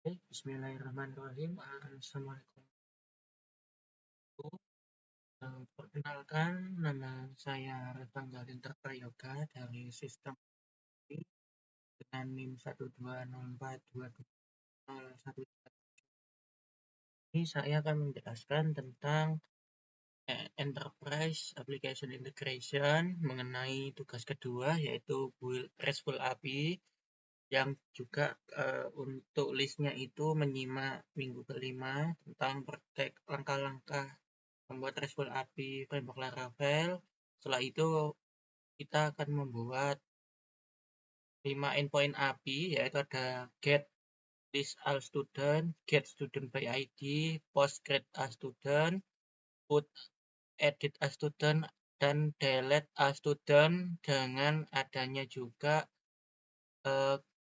Bismillahirrahmanirrahim. Assalamualaikum. Perkenalkan, nama saya Retangga Lintar Prayoga dari Sistem I dengan NIM 120422011. Ini saya akan menjelaskan tentang Enterprise Application Integration mengenai tugas kedua, yaitu build RESTful API, yang juga untuk listnya itu menyimak minggu kelima tentang praktek langkah-langkah membuat RESTful API framework Laravel. Setelah itu kita akan membuat 5 endpoint API, yaitu ada get list all student, get student by ID, post grade a student, put edit a student, dan delete a student, dengan adanya juga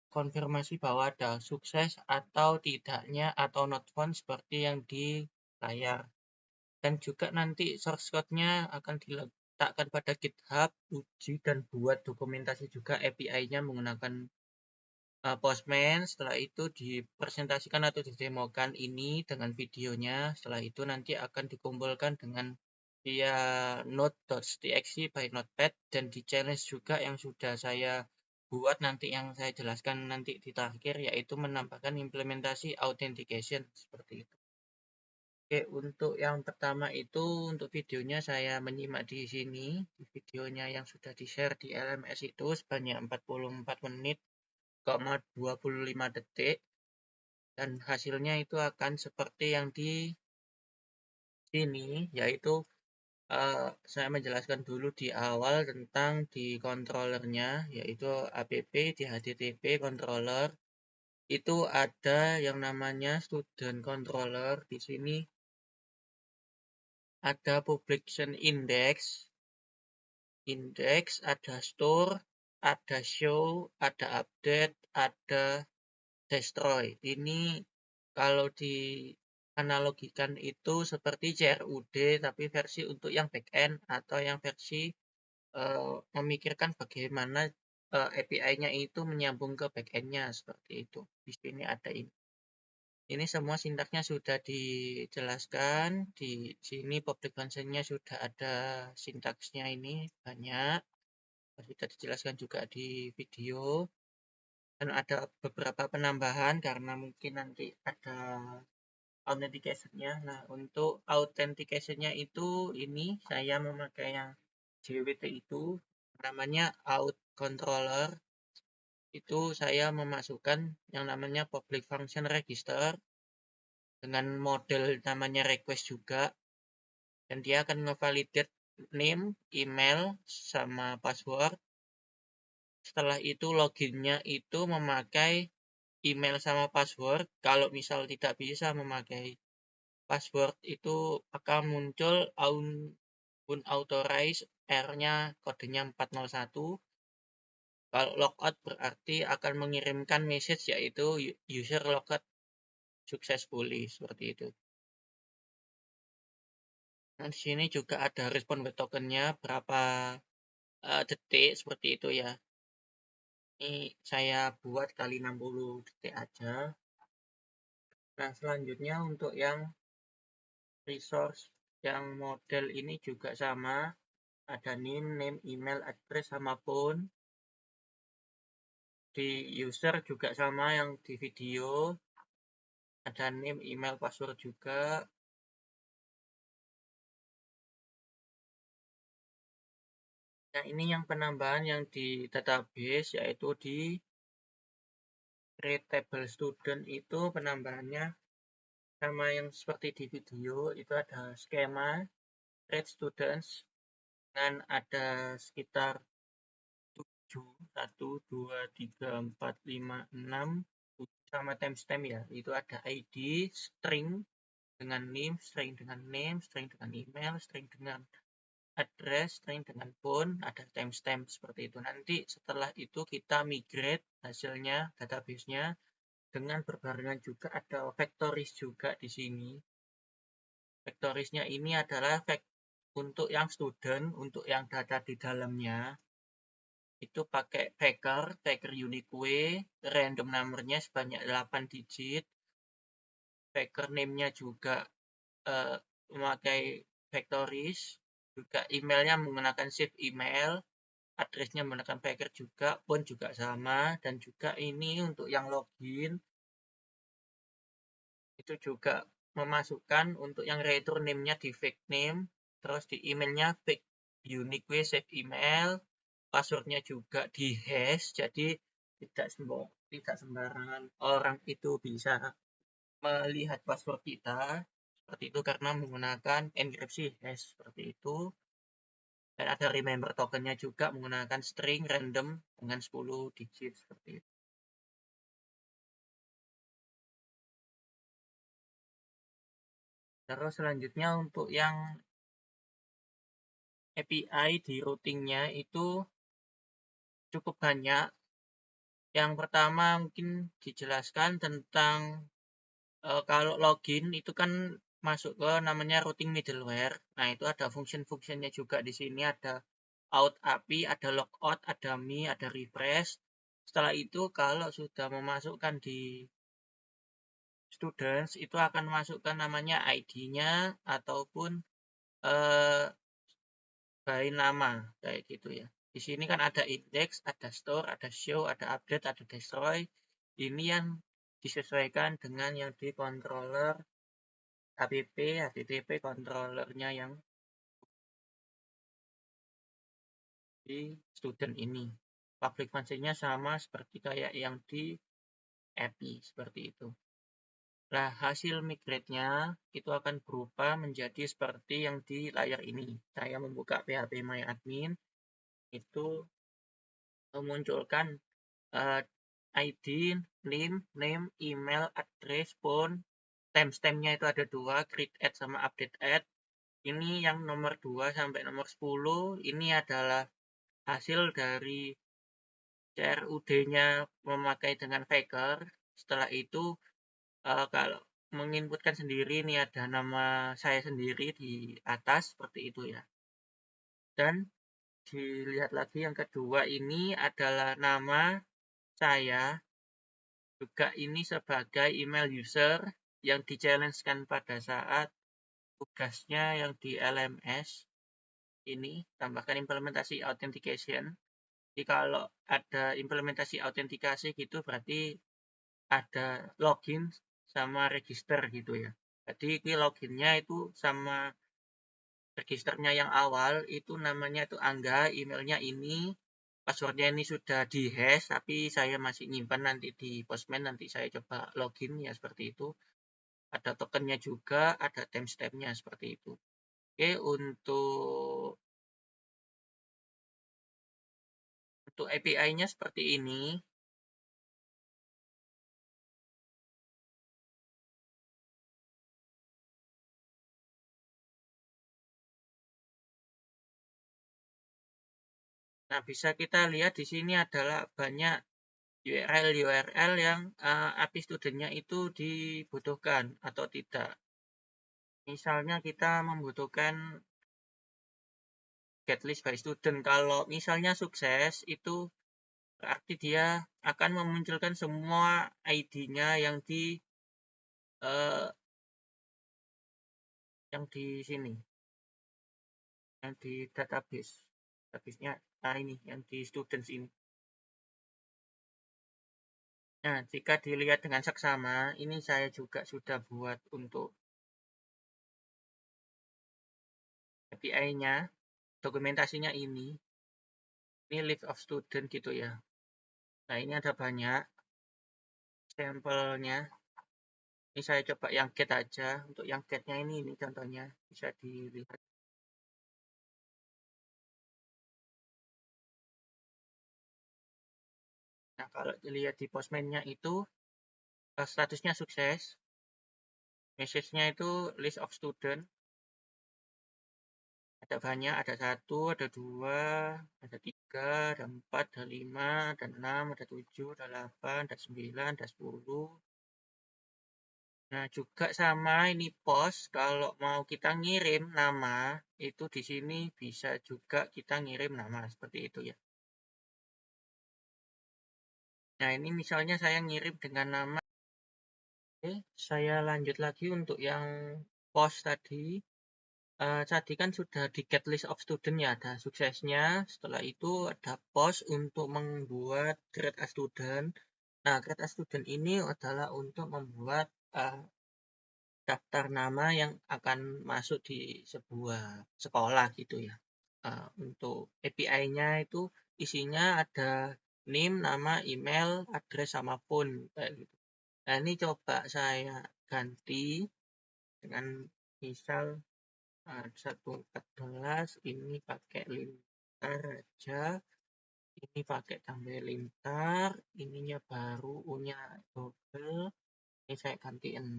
konfirmasi bahwa ada sukses atau tidaknya atau not found seperti yang di layar. Dan juga nanti source code-nya akan diletakkan pada GitHub, uji dan buat dokumentasi juga API-nya menggunakan Postman. Setelah itu dipresentasikan atau didemokan ini dengan videonya. Setelah itu nanti akan dikumpulkan dengan via node.txt by notepad dan di challenge juga yang sudah saya buat nanti, yang saya jelaskan nanti di terakhir, yaitu menambahkan implementasi authentication seperti itu. Oke, untuk yang pertama itu untuk videonya saya menyimak di sini. Di videonya yang sudah di-share di LMS itu sebanyak 44 menit, 25 detik. Dan hasilnya itu akan seperti yang di sini, yaitu saya menjelaskan dulu di awal tentang di controllernya, yaitu app di HTTP controller. Itu ada yang namanya student controller. Di sini ada publication index, ada store, ada show, ada update, ada destroy. Ini kalau dianalogikan itu seperti CRUD, tapi versi untuk yang backend atau yang versi memikirkan bagaimana API-nya itu menyambung ke backend-nya seperti itu. Di sini ada ini. Ini semua sintaksnya sudah dijelaskan. Di sini public function-nya sudah ada sintaksnya, ini banyak. Sudah dijelaskan juga di video. Dan ada beberapa penambahan karena mungkin nanti ada authentication-nya. Nah, untuk authentication-nya itu ini saya memakai yang JWT itu namanya auth controller. Itu saya memasukkan yang namanya public function register dengan model namanya request juga, dan dia akan ngevalidate name, email, sama password. Setelah itu loginnya itu memakai email sama password. Kalau misal tidak bisa memakai password, itu akan muncul unauthorized, R-nya kodenya 401. Kalau logout berarti akan mengirimkan message, yaitu user logout successfully, seperti itu. Nah, di sini juga ada respon wait token-nya berapa detik seperti itu ya. Ini saya buat kali 60 detik aja. Nah, selanjutnya untuk yang resource yang model ini juga sama. Ada name, email, address, sama phone. Di user juga sama yang di video. Ada name, email, password juga. Nah, ini yang penambahan yang di database, yaitu di create table student itu penambahannya sama yang seperti di video. Itu ada skema create students dan ada sekitar 7, 1, 2, 3, 4, 5, 6 sama timestamp ya. Itu ada ID, string dengan name, string dengan name, string dengan email, string dengan address, string dengan phone, ada timestamp seperti itu. Nanti setelah itu kita migrate hasilnya, database-nya, dengan berbarengan juga ada factories juga di sini. Factories-nya ini adalah untuk yang student, untuk yang data di dalamnya itu pakai packer unique way, random number-nya sebanyak 8 digit, Packer name-nya juga memakai factories, juga emailnya menggunakan shift email, addressnya menggunakan packer juga, pun juga sama, dan juga ini untuk yang login itu juga memasukkan untuk yang return name-nya di fake name, terus di emailnya fake unique way save email, passwordnya juga di hash, jadi tidak sembarangan orang itu bisa melihat password kita seperti itu karena menggunakan enkripsi hash seperti itu. Dan ada remember tokennya juga menggunakan string random dengan 10 digit seperti itu. Terus selanjutnya untuk yang API di routingnya itu cukup banyak. Yang pertama mungkin dijelaskan tentang kalau login itu kan masuk ke namanya routing middleware. Nah, itu ada function-functionnya juga di sini, ada out API, ada logout, ada me, ada refresh. Setelah itu kalau sudah memasukkan di students itu akan masukkan namanya ID-nya ataupun by nama kayak gitu ya. Di sini kan ada index, ada store, ada show, ada update, ada destroy. Ini yang disesuaikan dengan yang di controller HTTP controllernya yang di student ini. Public function-nya sama seperti kayak yang di API seperti itu. Nah, hasil migrate-nya itu akan berubah menjadi seperti yang di layar ini. Saya membuka phpMyAdmin, itu memunculkan ID, name, email, address, phone, timestamp-nya itu ada 2, create add sama update add. Ini yang nomor 2 sampai nomor 10, ini adalah hasil dari CRUD-nya memakai dengan Faker. Setelah itu kalau menginputkan sendiri ini ada nama saya sendiri di atas seperti itu ya. Dan dilihat lagi yang kedua ini adalah nama saya juga ini sebagai email user yang di-challenge-kan pada saat tugasnya yang di LMS ini tambahkan implementasi authentication. Jadi kalau ada implementasi autentikasi gitu berarti ada login sama register gitu ya. Jadi ini loginnya itu sama registernya yang awal itu namanya itu Angga, emailnya ini, passwordnya ini sudah di hash tapi saya masih nyimpan nanti di Postman, nanti saya coba login ya seperti itu. Ada tokennya juga, ada timestamp-nya seperti itu. Oke, untuk API-nya seperti ini. Nah, bisa kita lihat di sini adalah banyak URL yang API studentnya itu dibutuhkan atau tidak. Misalnya kita membutuhkan get list by student. Kalau misalnya sukses, itu berarti dia akan memunculkan semua ID-nya uh, yang di sini, yang di database. Database-nya, nah ini, yang di students ini. Nah, jika dilihat dengan seksama, ini saya juga sudah buat untuk API-nya, dokumentasinya ini list of student gitu ya. Nah, ini ada banyak sampelnya. Ini saya coba yang get aja. Untuk yang get-nya ini contohnya bisa dilihat. Nah, kalau dilihat di Postman-nya itu statusnya sukses. Message-nya itu list of student. Ada banyak, ada 1, ada 2, ada 3, ada 4, ada 5, ada 6, ada 7, ada 8, ada 9, ada 10. Nah, juga sama ini post kalau mau kita ngirim nama, itu di sini bisa juga kita ngirim nama seperti itu ya. Nah, ini misalnya saya ngirim dengan nama Oke, saya lanjut lagi untuk yang post tadi. Tadi kan sudah di get list of student ya, ada suksesnya. Setelah itu ada post untuk membuat create a student. Nah, create a student ini adalah untuk membuat daftar nama yang akan masuk di sebuah sekolah gitu ya. Untuk API-nya itu isinya ada name, nama, email, address, sama phone kayak gitu. Nah, ini coba saya ganti dengan misal 114 ini pakai lintar aja, ini pakai tambah lintar, ininya baru U-nya double, ini saya ganti 6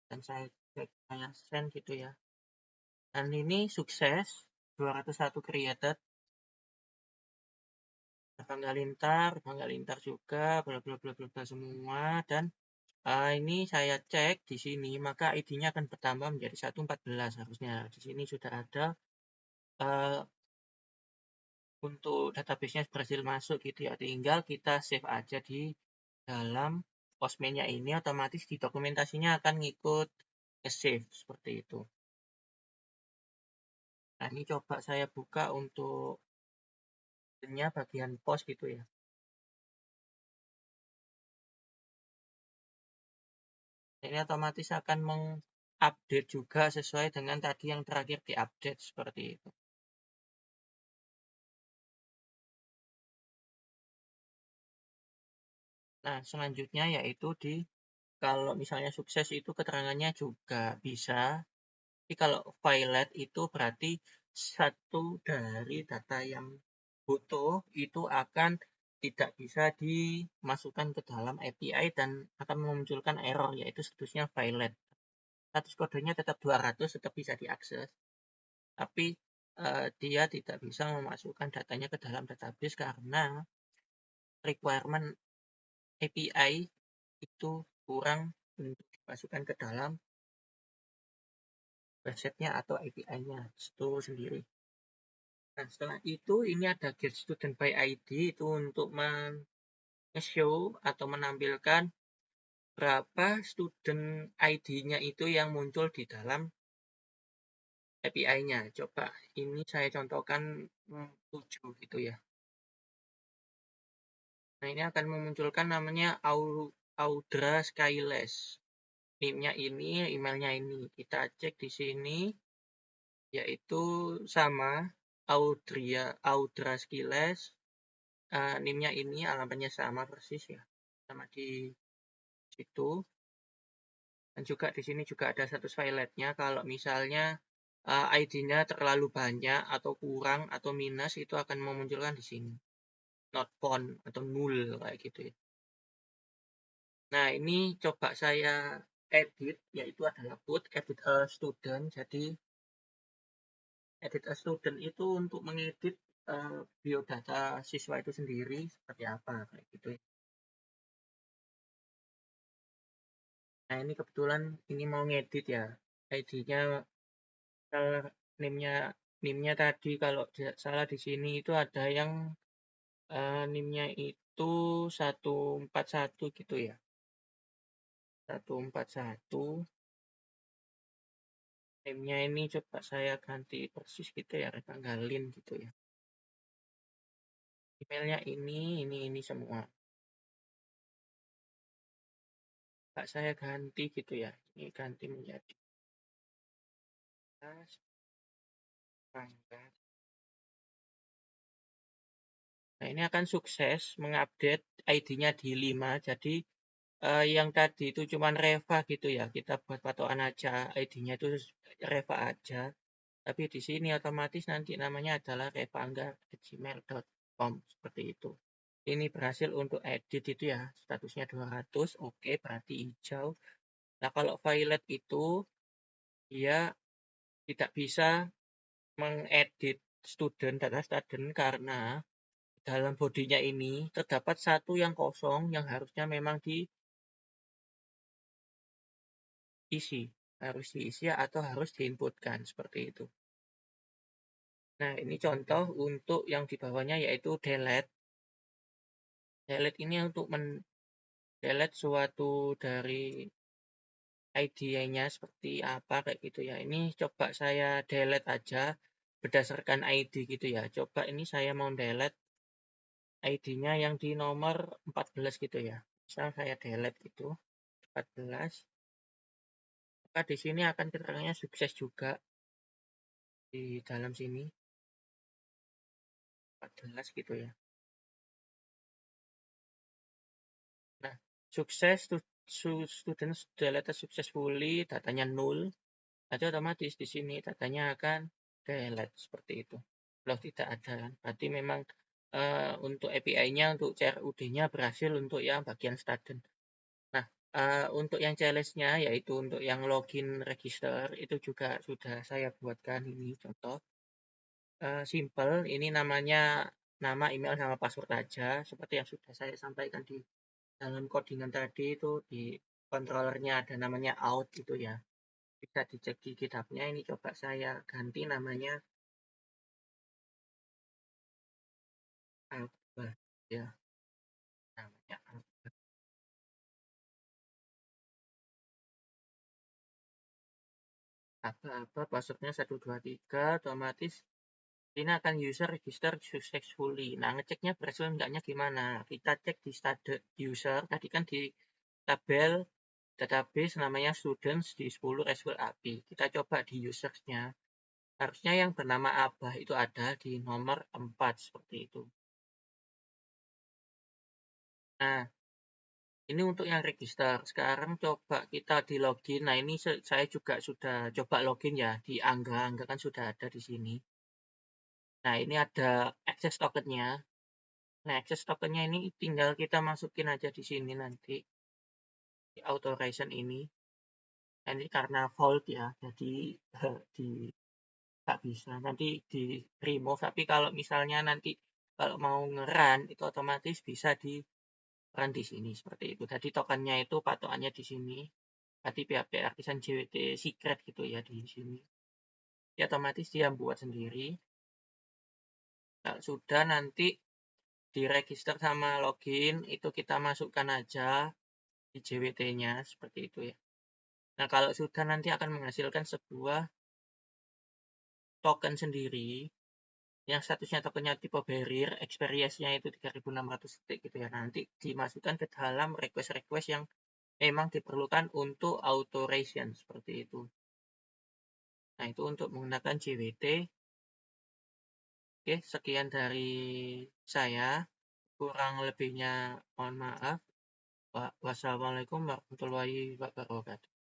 dan saya cek saya send gitu ya. Dan ini sukses 201 created. Bangga lintar juga, bla bla bla bla bla semua. Dan ini saya cek di sini, maka ID-nya akan bertambah menjadi 114 harusnya. Di sini sudah ada uh, untuk database-nya berhasil masuk gitu ya. Tinggal kita save aja di dalam Postman-nya ini, otomatis di dokumentasinya akan ngikut save seperti itu. Nah, ini coba saya buka untuk bagian post gitu ya. Ini otomatis akan mengupdate juga sesuai dengan tadi yang terakhir diupdate seperti itu. Nah, selanjutnya yaitu kalau misalnya sukses itu keterangannya juga bisa. Tapi kalau violet itu berarti satu dari data yang butuh itu akan tidak bisa dimasukkan ke dalam API dan akan memunculkan error, yaitu statusnya violet. Status kodenya tetap 200, tetap bisa diakses, tapi dia tidak bisa memasukkan datanya ke dalam database karena requirement API itu kurang untuk dimasukkan ke dalam websitenya atau API-nya itu sendiri. Nah, setelah itu ini ada get student by ID itu untuk show atau menampilkan berapa student ID-nya itu yang muncul di dalam API-nya. Coba ini saya contohkan 7 gitu ya. Nah, ini akan memunculkan namanya Audra Skyles. NIM-nya ini, emailnya ini. Kita cek di sini, yaitu sama Audra Skyles. NIM-nya ini, alamatnya sama persis ya, sama di situ. Dan juga di sini juga ada status violetnya. Kalau misalnya ID-nya terlalu banyak atau kurang atau minus, itu akan memunculkan di sini. Not found atau null kayak gitu ya. Nah, ini coba saya edit, yaitu adalah put edit a student. Jadi, edit a student itu untuk mengedit biodata siswa itu sendiri seperti apa kayak gitu ya. Nah, ini kebetulan ini mau ngedit ya. ID-nya name-nya NIM-nya tadi kalau tidak salah di sini itu ada yang NIM-nya itu 141 gitu ya. 141. NIM-nya ini coba saya ganti persis gitu ya, tanggalin gitu ya. Emailnya ini semua. Pak saya ganti gitu ya. Ini ganti menjadi pangkat. Nah, ini akan sukses mengupdate ID-nya di 5. Jadi yang tadi itu cuma Reva gitu ya. Kita buat patokan aja ID-nya itu Reva aja. Tapi di sini otomatis nanti namanya adalah revangga@gmail.com seperti itu. Ini berhasil untuk edit itu ya. Statusnya 200. Oke, berarti hijau. Nah, kalau violet itu dia tidak bisa mengedit data student karena dalam bodinya ini terdapat satu yang kosong yang harusnya memang diisi. Harus diisi atau harus diinputkan seperti itu. Nah, ini contoh untuk yang di bawahnya yaitu delete. Delete ini untuk delete suatu dari ID-nya seperti apa kayak gitu ya. Ini coba saya delete aja berdasarkan ID gitu ya. Coba ini saya mau delete ID-nya yang di nomor 14 gitu ya. Misal saya delete gitu 14. Maka di sini akan keterangannya sukses juga di dalam sini 14 gitu ya. Nah, sukses student deleted successfully, datanya null. Nanti otomatis di sini datanya akan delete seperti itu. Kalau tidak ada kan. Berarti memang untuk API-nya untuk CRUD-nya berhasil untuk yang bagian student. Nah, untuk yang challenge-nya yaitu untuk yang login register itu juga sudah saya buatkan ini contoh. Simple, ini namanya nama, email, sama password aja seperti yang sudah saya sampaikan di dalam codingan tadi itu di controllernya ada namanya out gitu ya. Bisa dicek di GitHub-nya, ini coba saya ganti namanya apa ya, namanya apa passwordnya 123 otomatis ini akan user register successfully. Nah, ngeceknya berhasil enggaknya gimana? Kita cek di started user, tadi kan di tabel database namanya students di 10 RESTful API. Kita coba di usersnya. Harusnya yang bernama Abah itu ada di nomor 4 seperti itu. Nah, ini untuk yang register. Sekarang coba kita di login. Nah, ini saya juga sudah coba login ya di Angga. Angga kan sudah ada di sini. Nah, ini ada access tokennya. Nah, access tokennya ini tinggal kita masukin aja di sini nanti. Di authorization ini. Nah, ini karena vault ya, jadi di nggak bisa. Nanti di remove. Tapi kalau misalnya nanti kalau mau ngeran itu otomatis bisa di run di sini seperti itu. Jadi tokennya itu patokannya di sini. Berarti PHP Artisan JWT secret gitu ya di sini. Ya otomatis dia buat sendiri. Nah, sudah nanti di register sama login itu kita masukkan aja di JWT-nya seperti itu ya. Nah, kalau sudah nanti akan menghasilkan sebuah token sendiri yang statusnya tokennya tipe barrier, experience-nya itu 3600 detik gitu ya. Nanti dimasukkan ke dalam request-request yang memang diperlukan untuk authorization seperti itu. Nah, itu untuk menggunakan JWT. Oke, sekian dari saya. Kurang lebihnya mohon maaf. Wassalamualaikum warahmatullahi wabarakatuh.